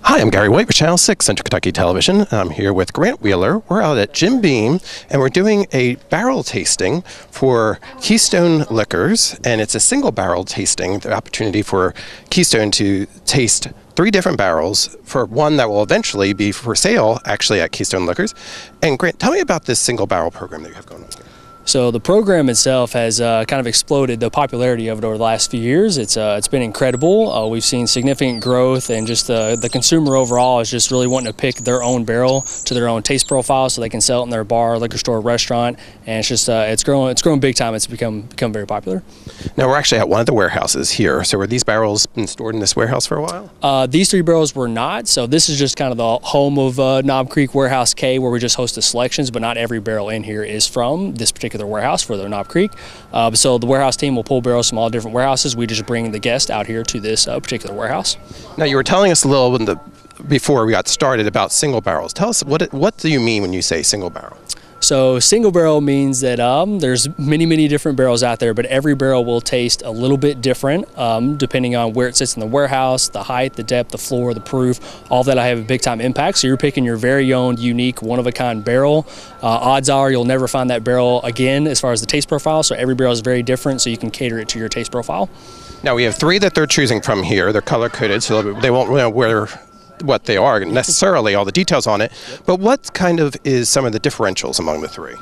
Hi, I'm Gary White with Channel 6 Central Kentucky Television. I'm here with Grant Wheeler. We're out at Jim Beam, and we're doing a barrel tasting for Keystone Liquors, and it's a single barrel tasting, the opportunity for Keystone to taste 3 different barrels for one that will eventually be for sale, actually, at Keystone Liquors. And Grant, tell me about this single barrel program that you have going on here. So the program itself has kind of exploded, the popularity of it over the last few years. It's been incredible. We've seen significant growth, and just the consumer overall is just really wanting to pick their own barrel to their own taste profile so they can sell it in their bar, liquor store, restaurant, and it's just it's growing big time. It's become very popular. Now we're actually at one of the warehouses here. So were these barrels been stored in this warehouse for a while? These 3 barrels were not. So this is just kind of the home of Knob Creek Warehouse K, where we just host the selections, but not every barrel in here is from this particular warehouse for the Knob Creek. So the warehouse team will pull barrels from all different warehouses. We just bring the guest out here to this particular warehouse. Now you were telling us a little before we got started about single barrels. Tell us, what do you mean when you say single barrel? So single barrel means that there's many different barrels out there, but every barrel will taste a little bit different depending on where it sits in the warehouse, the height, the depth, the floor, the proof. All that have a big time impact. So you're picking your very own unique one-of-a-kind barrel. Odds are you'll never find that barrel again as far as the taste profile. So every barrel is very different, so you can cater it to your taste profile. Now we have 3 that they're choosing from here. They're color-coded, so they won't know what they are necessarily, all the details on it, but what kind of is some of the differentials among the 3?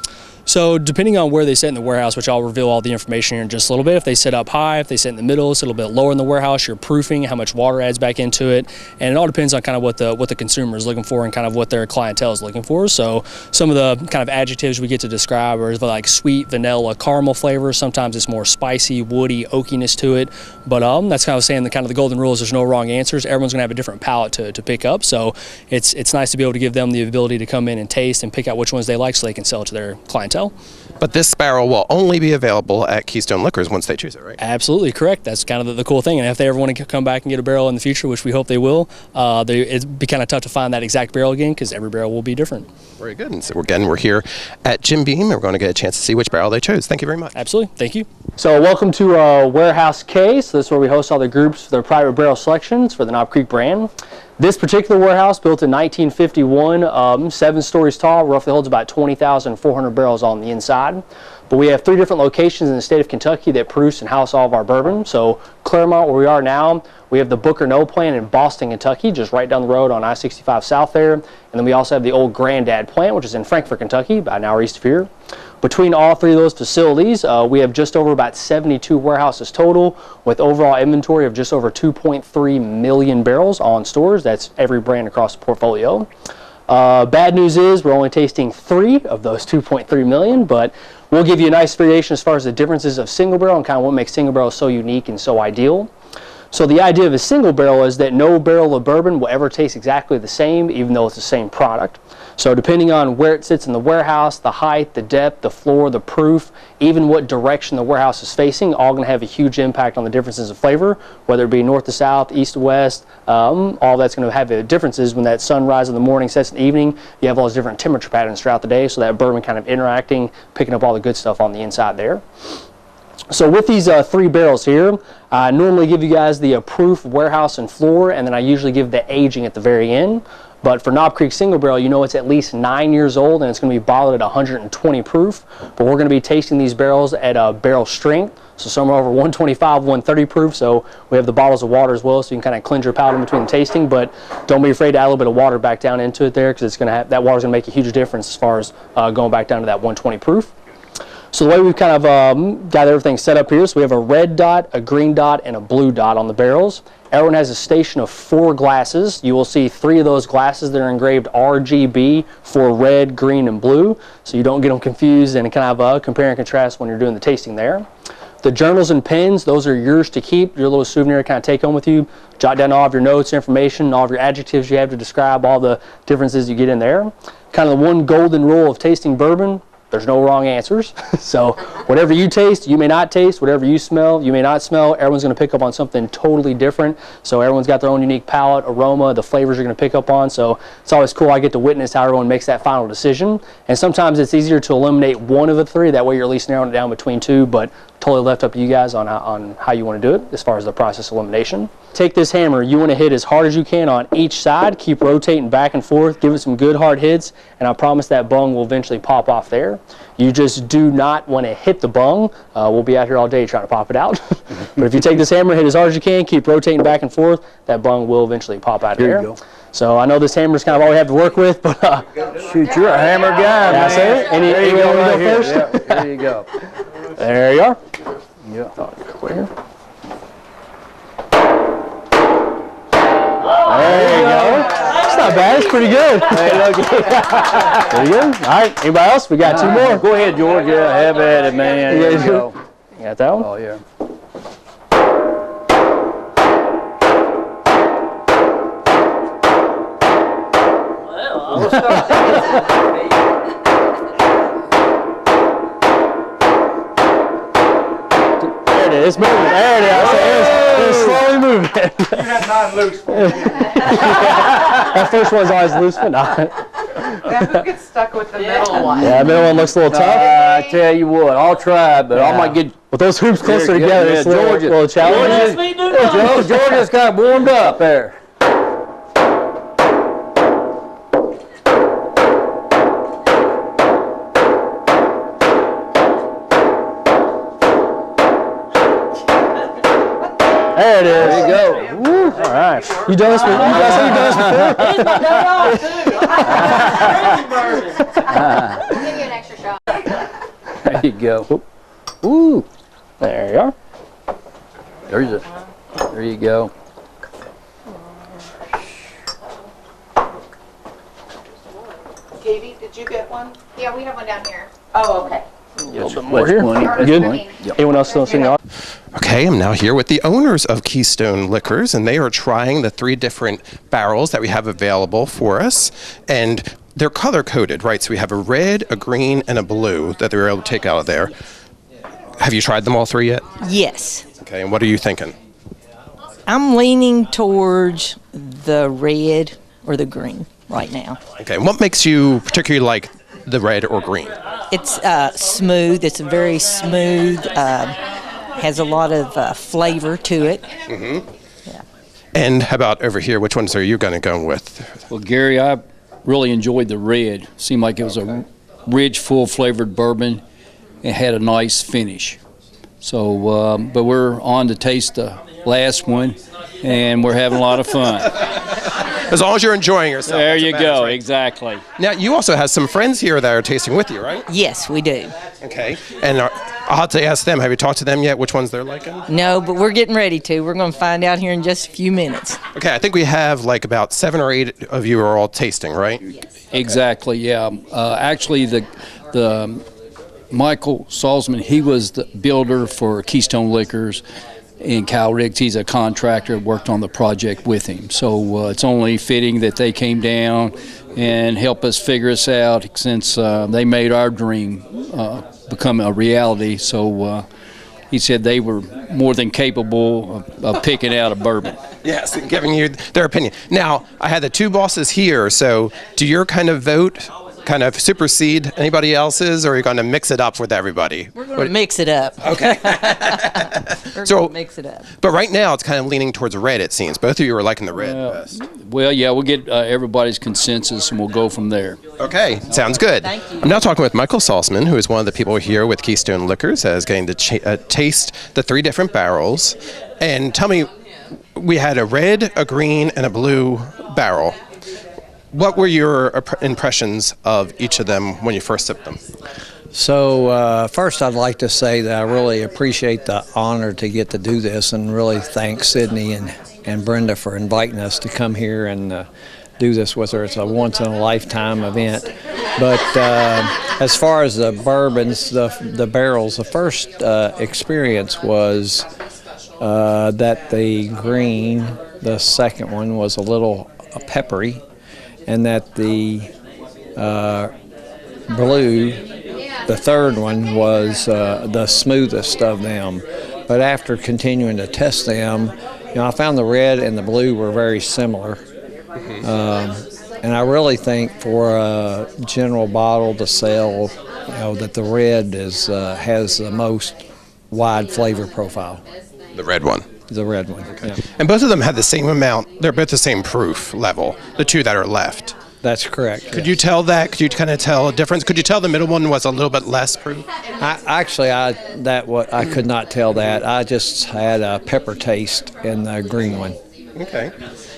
So depending on where they sit in the warehouse, which I'll reveal all the information here in just a little bit, if they sit up high, if they sit in the middle, it's a little bit lower in the warehouse, your proofing, how much water adds back into it, and it all depends on kind of what the consumer is looking for and kind of what their clientele is looking for. So some of the kind of adjectives we get to describe are like sweet, vanilla, caramel flavors. Sometimes it's more spicy, woody, oakiness to it, but that's kind of saying the golden rule is there's no wrong answers. Everyone's going to have a different palate to pick up, so it's nice to be able to give them the ability to come in and taste and pick out which ones they like so they can sell it to their clientele. But this barrel will only be available at Keystone Liquors once they choose it, right? Absolutely correct. That's kind of the cool thing. And if they ever want to come back and get a barrel in the future, which we hope they will, it'd be kind of tough to find that exact barrel again because every barrel will be different. Very good. And so again, we're here at Jim Beam, and we're going to get a chance to see which barrel they chose. Thank you very much. Absolutely. Thank you. So welcome to Warehouse K. So this is where we host all the groups for their private barrel selections for the Knob Creek brand. This particular warehouse, built in 1951, 7 stories tall, roughly holds about 20,400 barrels on the inside. But we have 3 different locations in the state of Kentucky that produce and house all of our bourbon. So Claremont, where we are now, we have the Booker No plant in Boston, Kentucky, just right down the road on I-65 South there. And then we also have the old Granddad plant, which is in Frankfort, Kentucky, about an hour east of here. Between all 3 of those facilities, we have just over about 72 warehouses total, with overall inventory of just over 2.3 million barrels on stores. That's every brand across the portfolio. Bad news is we're only tasting 3 of those 2.3 million, but we'll give you a nice variation as far as the differences of single barrel and kind of what makes single barrel so unique and so ideal. So the idea of a single barrel is that no barrel of bourbon will ever taste exactly the same, even though it's the same product. So depending on where it sits in the warehouse, the height, the depth, the floor, the proof, even what direction the warehouse is facing, all going to have a huge impact on the differences of flavor, whether it be north to south, east to west. All that's going to have differences when that sunrise in the morning sets in the evening. You have all those different temperature patterns throughout the day, so that bourbon kind of interacting, picking up all the good stuff on the inside there. So with these 3 barrels here, I normally give you guys the proof, warehouse, and floor, and then I usually give the aging at the very end. But for Knob Creek single barrel, you know it's at least 9 years old, and it's going to be bottled at 120 proof. But we're going to be tasting these barrels at a barrel strength, so somewhere over 125, 130 proof. So we have the bottles of water as well, so you can kind of cleanse your palate in between the tasting. But don't be afraid to add a little bit of water back down into it there, because it's going to have that water's going to make a huge difference as far as going back down to that 120 proof. So the way we've kind of got everything set up here, so we have a red dot, a green dot, and a blue dot on the barrels. Everyone has a station of 4 glasses. You will see 3 of those glasses that are engraved RGB for red, green, and blue, so you don't get them confused and kind of compare and contrast when you're doing the tasting there. The journals and pens, those are yours to keep, your little souvenir to kind of take home with you. Jot down all of your notes, information, all of your adjectives you have to describe all the differences you get in there. Kind of the one golden rule of tasting bourbon: there's no wrong answers. So whatever you taste, you may not taste. Whatever you smell, you may not smell. Everyone's going to pick up on something totally different. So everyone's got their own unique palate, aroma, the flavors you're going to pick up on. So it's always cool. I get to witness how everyone makes that final decision. And sometimes it's easier to eliminate one of the 3. That way you're at least narrowing it down between 2. But totally left up to you guys on how you want to do it as far as the process elimination. take this hammer, you want to hit as hard as you can on each side. Keep rotating back and forth. Give it some good hard hits, and I promise that bung will eventually pop off there. You just do not want to hit the bung. We'll be out here all day trying to pop it out. But if you take this hammer, hit as hard as you can, keep rotating back and forth, that bung will eventually pop out of there. You go. So I know this hammer is kind of all we have to work with, but Shoot, you're a hammer guy, man. There you go, right here. first? Yeah, there you go. There you are. Yeah. Clear. There you go. It's not bad. It's pretty good. Pretty good. All right. Anybody else? We got two more. Go ahead, George. Yeah, have at it, man. There you go. You got that one? Oh, yeah. There it is. It's moving. There it is. It's slowly moving. You have not loose for me. That first one's always loose, but not. Yeah, who gets stuck with the middle one? Yeah, the middle one looks a little tough. I tell you what, I'll try, but I might get With those hoops closer Yeah, together, yeah, it's a little challenging. Georgia's got warmed up there. There it is. There you go. Woo. All right. You done this before? You guys say you done this before? I'll give you an extra shot. There you go. Ooh. There you are. There's it. There you go. Katie, did you get one? Yeah, we have one down here. Oh, okay. A little bit more here. That's Good. plenty. Anyone else still sitting on? Okay, I'm now here with the owners of Keystone Liquors, and they are trying the 3 different barrels that we have available for us. And they're color coded, right? So we have a red, a green, and a blue that they were able to take out of there. Have you tried them all 3 yet? Yes. Okay, and what are you thinking? I'm leaning towards the red or the green right now. Okay, and what makes you particularly like the red or green? It's smooth. It's very smooth. Has a lot of flavor to it. And how about over here? Which ones are you going to go with? Well, Gary, I really enjoyed the red. Seemed like it was a rich, full-flavored bourbon. It had a nice finish. So, but we're on to taste the last one, and we're having a lot of fun. As long as you're enjoying yourself. There that's you what matters, go, right? exactly. Now, you also have some friends here that are tasting with you, right? Yes, we do. Okay. And I'll have to ask them, have you talked to them yet, which ones they're liking? No, but we're getting ready to. We're going to find out here in just a few minutes. Okay, I think we have like about 7 or 8 of you are all tasting, right? Exactly, yeah. Actually, the Michael Salzman, he was the builder for Keystone Liquors in Cal Riggs. He's a contractor, worked on the project with him. So it's only fitting that they came down and help us figure this out, since they made our dream become a reality. So he said they were more than capable of picking out a bourbon. Yes, and giving you their opinion. Now, I had the 2 bosses here, so do your kind of vote kind of supersede anybody else's, or are you going to mix it up with everybody? We're going to mix it up. Okay. We're So- going to mix it up. But right now, it's kind of leaning towards red, it seems. Both of you are liking the red best. Well, yeah, we'll get everybody's consensus and we'll go from there. Okay, sounds good. Thank you. I'm now talking with Michael Salzman, who is one of the people here with Keystone Liquors, that is getting to taste the 3 different barrels. And tell me, we had a red, a green, and a blue barrel. What were your impressions of each of them when you first sipped them? So first I'd like to say that I really appreciate the honor to get to do this, and really thank Sydney and Brenda for inviting us to come here and do this with her. It's a once-in-a-lifetime event. But as far as the bourbons, the barrels, the first experience was that the green, the second one, was a little peppery, and that the blue, the third one, was the smoothest of them. But after continuing to test them, I found the red and the blue were very similar. And I really think for a general bottle to sell, that the red has the most wide flavor profile. The red one. the red one. Yeah. And both of them have the same amount. They're both the same proof level, the two that are left. That's correct. Could you tell that? Could you kind of tell a difference? Could you tell the middle one was a little bit less proof? I could not tell that. I just had a pepper taste in the green one. Okay.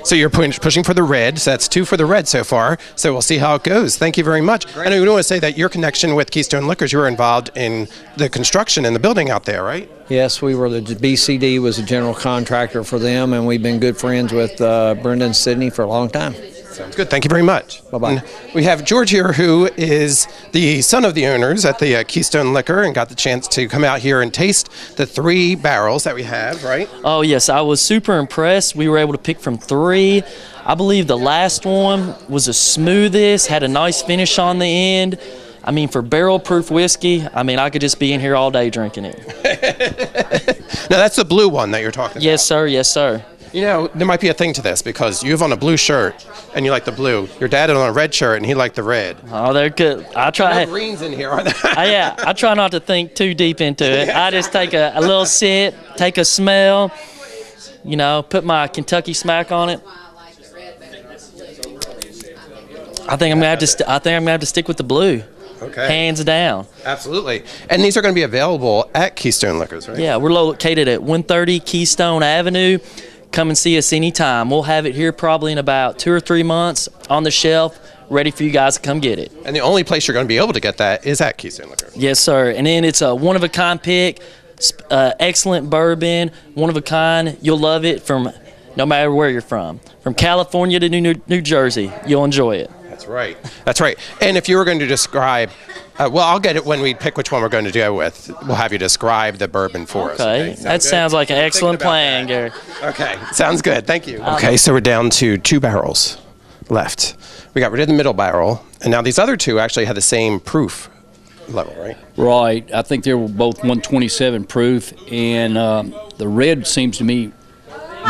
So you're pushing for the red. So that's 2 for the red so far. So we'll see how it goes. Thank you very much. And I want to say that your connection with Keystone Liquors, you were involved in the construction and the building out there, right? Yes, we were. The BCD was a general contractor for them, and we've been good friends with Brenda and Sydney for a long time. Sounds good. Thank you very much. Bye-bye. And we have George here, who is the son of the owners at the Keystone Liquor, and got the chance to come out here and taste the 3 barrels that we have, right? Oh, yes. I was super impressed. We were able to pick from 3. I believe the last one was the smoothest, had a nice finish on the end. I mean, for barrel-proof whiskey, I mean, I could just be in here all day drinking it. Now, that's the blue one that you're talking about. Yes, sir. Yes, sir. You know, there might be a thing to this, because you have on a blue shirt and you like the blue. Your dad had on a red shirt and he liked the red. Oh, they're good. I try. No greens in here, are there? Yeah, I try not to think too deep into it. I just take a little sip, take a smell, you know, put my Kentucky smack on it. I think I'm gonna have to stick with the blue. Okay. Hands down. Absolutely. And these are going to be available at Keystone Liquors, right? Yeah, we're located at 130 Keystone Avenue. Come and see us anytime. We'll have it here probably in about 2 or 3 months on the shelf, ready for you guys to come get it. And the only place you're going to be able to get that is at Keystone Liquors. Yes, sir. And then it's a one-of-a-kind pick, excellent bourbon, one-of-a-kind. You'll love it from no matter where you're from. From California to New Jersey, you'll enjoy it. That's right. That's right. And if you were going to describe, well, I'll get it when we pick which one we're going to go with. We'll have you describe the bourbon for us. Okay. That sounds like an excellent plan, Gary. Okay. Sounds good. Thank you. Okay, so we're down to 2 barrels left. We got rid of the middle barrel, and now these other 2 actually have the same proof level, right? Right. I think they were both 127 proof, and the red seems to me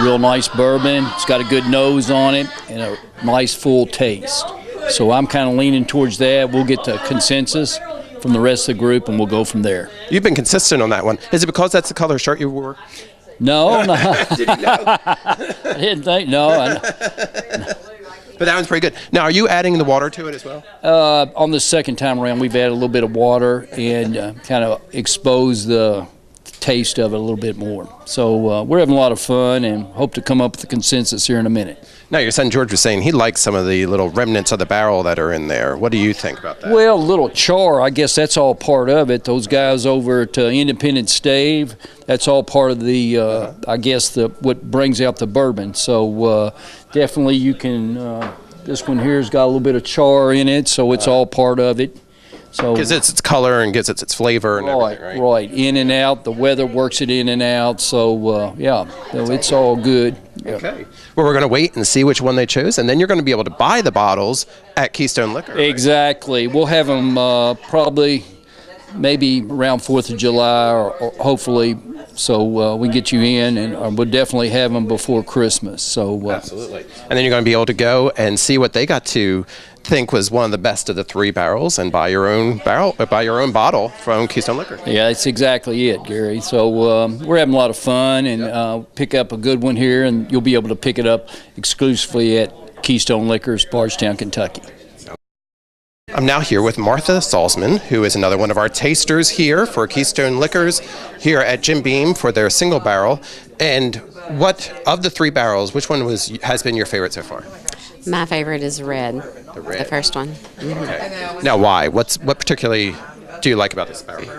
real nice bourbon. It's got a good nose on it and a nice full taste. So I'm kind of leaning towards that. We'll get the consensus from the rest of the group, and we'll go from there. You've been consistent on that one. Is it because that's the color shirt you wore? No. Did you know? I didn't think, no. But that one's pretty good. Now, are you adding the water to it as well? On the second time around, we've added a little bit of water and kind of exposed the taste of it a little bit more. So we're having a lot of fun and hope to come up with a consensus here in a minute. Now, your son George was saying he likes some of the little remnants of the barrel that are in there. What do you think about that? Well, a little char, I guess that's all part of it. Those guys over at Independent Stave, that's all part of the, I guess, what brings out the bourbon. So definitely you can, this one here's got a little bit of char in it, so it's all part of it. So gives it its color and gives it its flavor and everything, right? Right, in and out. The weather works it in and out. So yeah, so it's all good. Yeah. Okay. Well, we're going to wait and see which one they chose, and then you're going to be able to buy the bottles at Keystone Liquor. Right? Exactly. We'll have them probably maybe around 4th of July or hopefully, so we can get you in, and we'll definitely have them before Christmas. So absolutely. And then you're going to be able to go and see what they got to think was one of the best of the 3 barrels and buy your own bottle from Keystone Liquor. Yeah, that's exactly it, Gary. So we're having a lot of fun, and pick up a good one here, and you'll be able to pick it up exclusively at Keystone Liquors, Bardstown, Kentucky. I'm now here with Martha Salzman, who is another one of our tasters here for Keystone Liquors here at Jim Beam for their single barrel. And what of the 3 barrels, which one has been your favorite so far? My favorite is red. The red. The first one. Mm-hmm. Okay. Now, why? What particularly do you like about this barrel?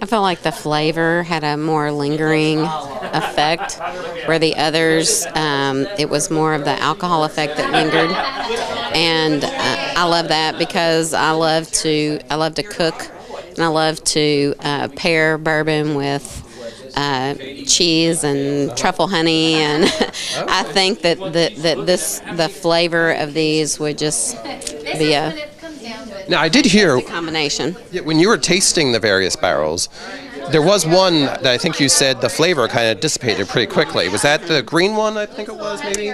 I felt like the flavor had a more lingering effect, where the others, it was more of the alcohol effect that lingered. And I love that because I love to cook, and I love to pair bourbon with cheese and truffle honey, and I think that the flavor of these would just be a now I did hear combination. when you were tasting the various barrels, there was one that I think you said the flavor kind of dissipated pretty quickly. Was that the green one? I think it was maybe.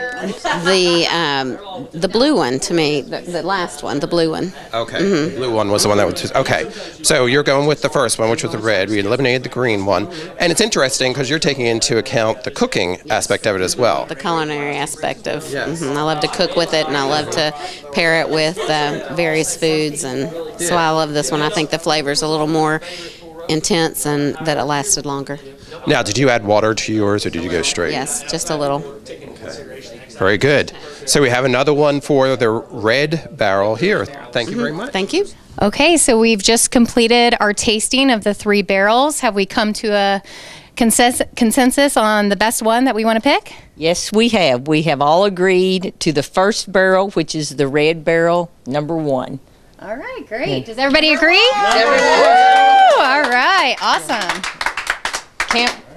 The blue one to me, the last one, the blue one. Okay, the blue one was the one that was. Okay, so you're going with the first one, which was the red. We eliminated the green one, and it's interesting because you're taking into account the cooking aspect of it as well. The culinary aspect of. I love to cook with it, and I love to pair it with various foods, and so I love this one. I think the flavor's a little more intense and that it lasted longer. Now, did you add water to yours, or did you go straight? Yes, just a little. Okay. Very good. So we have another one for the red barrel here. Thank you very much. Thank you. Okay, so we've just completed our tasting of the 3 barrels. Have we come to a consensus on the best one that we want to pick? Yes, we have. We have all agreed to the first barrel, which is the red barrel, number 1. All right, great. Does everybody agree? Woo! All right, awesome.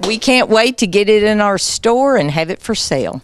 We can't wait to get it in our store and have it for sale.